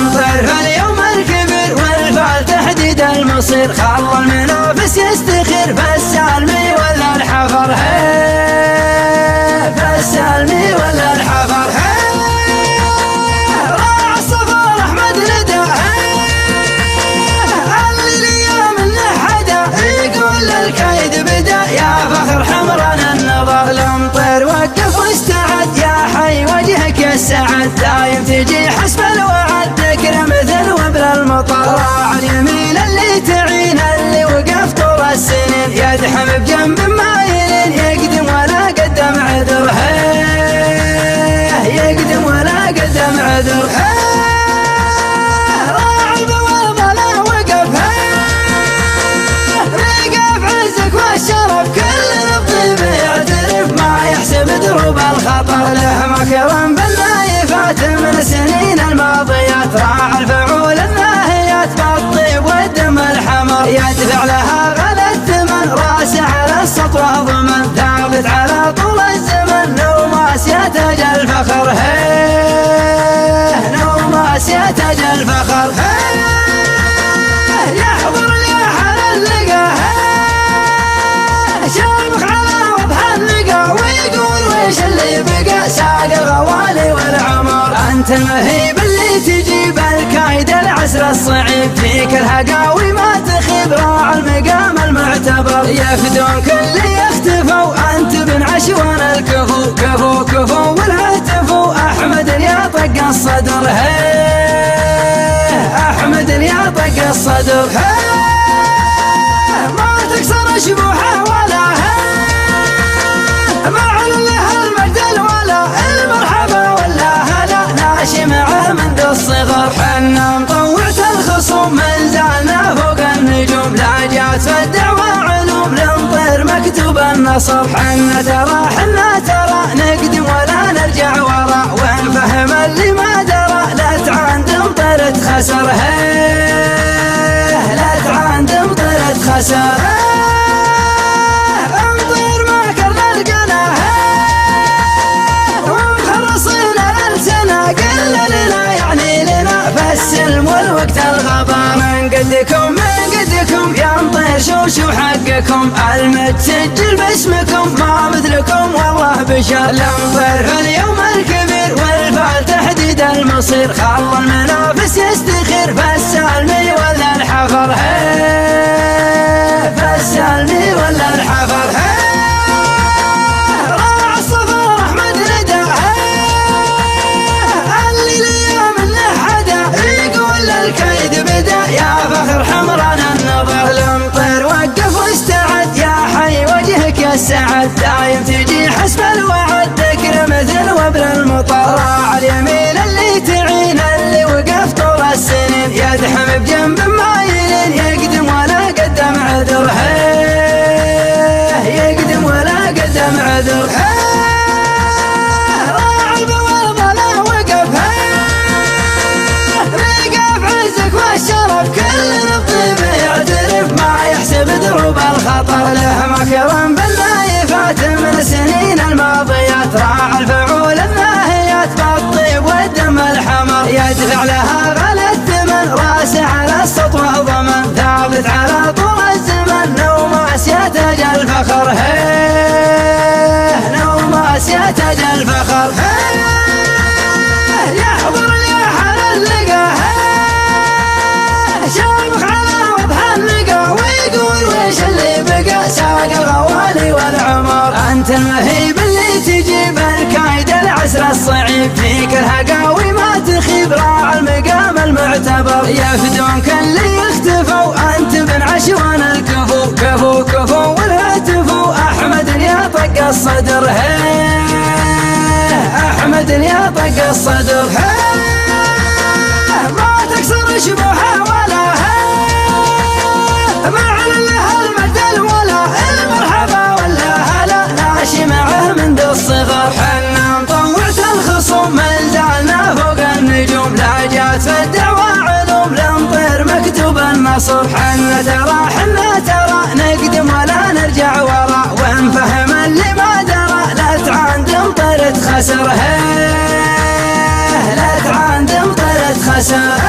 نمطر في اليوم الكبير والفعل تحديد المصير، خل المنافس يستخير فالسالمي ولا الحفر، فالسالمي ولا الحفر، راع الصفار احمد ندى اللي منه حدا يقول الكيد بدا، يا فخر حمران النظر المطير وقف واستعد، يا حي وجهك السعد دايم تجي حسب الوعد، ذكر مثل وبل المطر، راع اليمين اللي تعين اللي وقف طول السنين، يدحم بجنب مايلين يقدم ولا قدم عذر، يقدم ولا قدم عذر، راع البوابة لا وقف، وقف عزك والشرف كل الطيب يعترف، ما يحسب دروب الخطر، له مكرم بالنايفات من السنين الماضيات، راع الفعول الناهيات بالطيب والدم الحمر، يدفع لها غلا الثمن راسه على السطوة ضمن، ثابت على طول الزمن نوماس يتاج الفخر، نوماس يتاج الفخر، يحضر يا حل اللقا شامخ على وضح اللقا، ويقول ويش اللي بقى ساق الغوالي والعمر، انت المهيب اللي تجيب الكايد العسر الصعيب، فيك الهقاوي ما تخيب، راع المقام المعتبر، يفدون كل يختفوا انت بن عشوان الكفو، كفو كفو والهتفو، احمد يا طق الصدر، احمد يا طق الصدر، ما تكسر شبوحه ولا مع له المجد ولا المرحبا ولا هلا، ناشي معه منذ الصغر، حنا مطوعة الخصوم من زالنا فوق النجوم، لا جات في الدعوة علوم لنطير مكتوب النصر، حنا ترى نقدم ولا نرجع ورا، وين فهم اللي ما درى لا تعاندم طيرة خسر، لا تعاندم طيرة خسر، انطير ما كل القنا ومحرصين الالسنة، قل لنا يعني لنا فالسلم والوقت الغبار، من قدكم يا مطير شوشو حقكم، المتسجل باسمكم ما مثلكم والله بشر، المطير في اليوم الكبير والفعل تحديد المصير، خل المنافس يستخير فالسالمي ولا الحفر، فالسالمي ولا الحفر، راع الصفار احمد ندى اللي منه حدا يقول الكيد بدا، يا فخر حمران النظر المطير وقف واستعد، يا حي وجهك السعد دايم تجي حسب الوعد، ذكر مثل وبل المطر، راع اليمين اللي تعين اللي وقف طول السنين، يدحم بجنب مايلين يقدم ولا قدم عذر، يقدم ولا قدم عذر، راع البوابة لا وقف، وقف عزك والشرف كل الطيب يعترف، ما يحسب دروب الخطر، له مكرم بالنايفات من السنين الماضيات، راع الفعول الناهيات بالطيب والدم الحمر، يدفع لها غلا الثمن راسه على السطوة ضمن، ثابت على طول الزمن نوماس يتاج الفخر، نوماس يتاج الفخر، يحضر يا حل اللقا شامخ على وضح اللقا، ويقول ويش اللي بقى ساق الغوالي والعمر، انت المهيب اللي تجيب الكايد العسر الصعيب، فيك الهقاوي ما تخيب، راع المقام المعتبر، يفدون كل يختفوا انت بن عشوان الكفو، كفو كفو والهتفو، احمد يا طق الصدر، احمد يا طق الصدر، ما تكسر شبوحه ولا مع له المجد ولا المرحبا ولا هلا، ناشي معه منذ الصغر، حنا مطوعة الخصوم من زالنا فوق النجوم، لا جات في الدعوة علوم لنطير مكتوب النصر، حنا ترى نقدم ولا نرجع ورا، وين فهم اللي ما درى لا تعاندم طيرة خسر، لا تعاندم طيرة خسر.